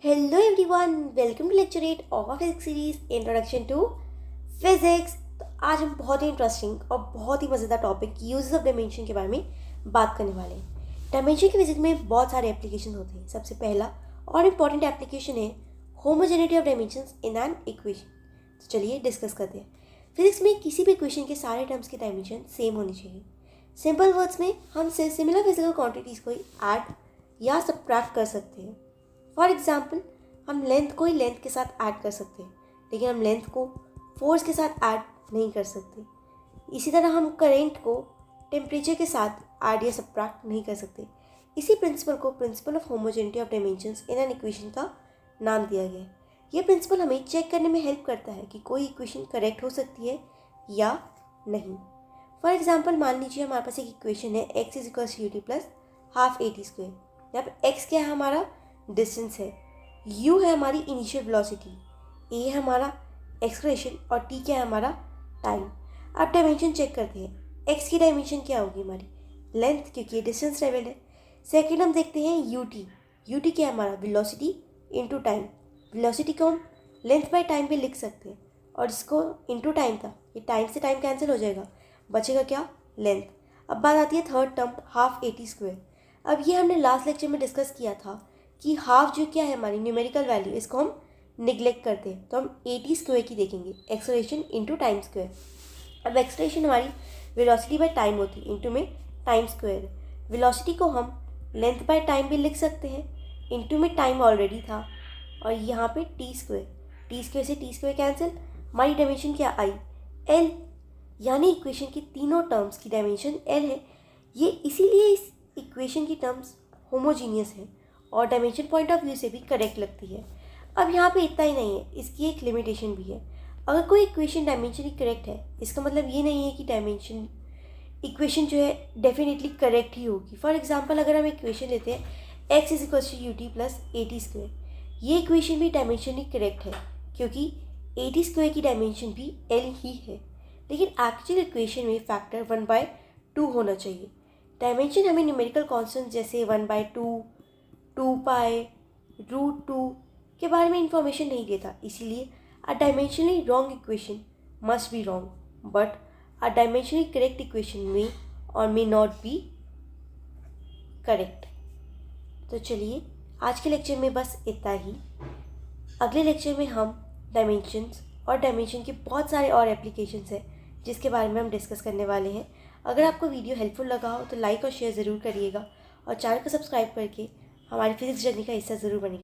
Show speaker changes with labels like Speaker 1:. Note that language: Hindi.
Speaker 1: Hello everyone, welcome to lecture 8 of physics series introduction to physics. तो आज हम बहुत ही इंटरेस्टिंग और बहुत ही मज़ेदार टॉपिक यूजेस ऑफ डायमेंशन के बारे में बात करने वाले हैं। डायमेंशन की फिजिक्स में बहुत सारे एप्लीकेशन होते हैं। सबसे पहला और इम्पॉर्टेंट एप्लीकेशन है homogeneity of dimensions in an equation. तो चलिए डिस्कस करते हैं। फिजिक्स में किसी भी इक्वेशन के सारे टर्म्स की डायमेंशन सेम होनी चाहिए। सिंपल वर्ड्स में हम सिमिलर फिजिकल क्वांटिटीज़ को ऐड या सब्ट्रैक्ट कर सकते हैं। फॉर एग्जाम्पल, हम लेंथ को ही लेंथ के साथ ऐड कर सकते हैं, लेकिन हम लेंथ को फोर्स के साथ ऐड नहीं कर सकते। इसी तरह हम करेंट को टेम्परेचर के साथ ऐड या सब्ट्रैक्ट नहीं कर सकते। इसी प्रिंसिपल को principle of homogeneity of dimensions in an equation का नाम दिया गया है। यह प्रिंसिपल हमें चेक करने में हेल्प करता है कि कोई इक्वेशन करेक्ट हो सकती है या नहीं। फॉर एग्जाम्पल, मान लीजिए हमारे पास एक इक्वेशन है x is equals to ut plus half at²। यहाँ पे x क्या है? हमारा डिस्टेंस है, u है हमारी इनिशियल वेलोसिटी, a है हमारा एक्सलेरेशन और t क्या है? हमारा टाइम। अब डायमेंशन चेक करते हैं। x की डायमेंशन क्या होगी? हमारी लेंथ, क्योंकि ये डिस्टेंस लेवल है। सेकेंड हम देखते हैं ut क्या है? हमारा वेलोसिटी इनटू टाइम। वेलोसिटी को हम लेंथ बाय टाइम पे लिख सकते हैं और इसको इनटू टाइम था, ये टाइम से टाइम कैंसिल हो जाएगा, बचेगा क्या? लेंथ। अब बात आती है थर्ड टर्म हाफ at²। अब ये हमने लास्ट लेक्चर में डिस्कस किया था कि हाफ जो क्या है हमारी न्यूमेरिकल वैल्यू, इसको हम निगलेक्ट करते हैं, तो हम at² की देखेंगे, एक्सेलरेशन इनटू टाइम स्क्वायर। अब एक्सेलरेशन हमारी वेलोसिटी बाय टाइम होती है, इनटू में टाइम स्क्वायर। वेलोसिटी को हम लेंथ बाय टाइम भी लिख सकते हैं, इनटू में टाइम ऑलरेडी था और यहाँ पे t² से t² कैंसिल। हमारी डायमेंशन क्या आई? l, यानी इक्वेशन की तीनों टर्म्स की डायमेंशन l है। ये इसीलिए इस इक्वेशन की टर्म्स होमोजीनियस है और डायमेंशन पॉइंट ऑफ व्यू से भी करेक्ट लगती है। अब यहाँ पे इतना ही नहीं है, इसकी एक लिमिटेशन भी है। अगर कोई इक्वेशन डायमेंशनली करेक्ट है, इसका मतलब ये नहीं है कि डायमेंशन इक्वेशन जो है डेफिनेटली करेक्ट ही होगी। फॉर एग्जांपल, अगर हम इक्वेशन लेते हैं x is equals to ut plus at², ये इक्वेशन भी डायमेंशनली करेक्ट है क्योंकि at² की डायमेंशन भी l ही है। लेकिन एक्चुअल इक्वेशन में फैक्टर 1/2 होना चाहिए। डायमेंशन हमें न्यूमेरिकल कॉन्स्टेंट जैसे 1/2, 2π, √2 के बारे में इंफॉर्मेशन नहीं देता। इसीलिए a dimensionally wrong equation must be wrong, but a dimensionally correct equation में और मे नॉट बी करेक्ट। तो चलिए आज के लेक्चर में बस इतना ही। अगले लेक्चर में हम डायमेंशंस और डायमेंशन के बहुत सारे और एप्लीकेशंस हैं जिसके बारे में हम डिस्कस करने वाले हैं। अगर आपको वीडियो हेल्पफुल लगा हो तो लाइक और शेयर ज़रूर करिएगा और चैनल को सब्सक्राइब करके हमारी फिजिक्स जर्नी का हिस्सा ज़रूर बनिए।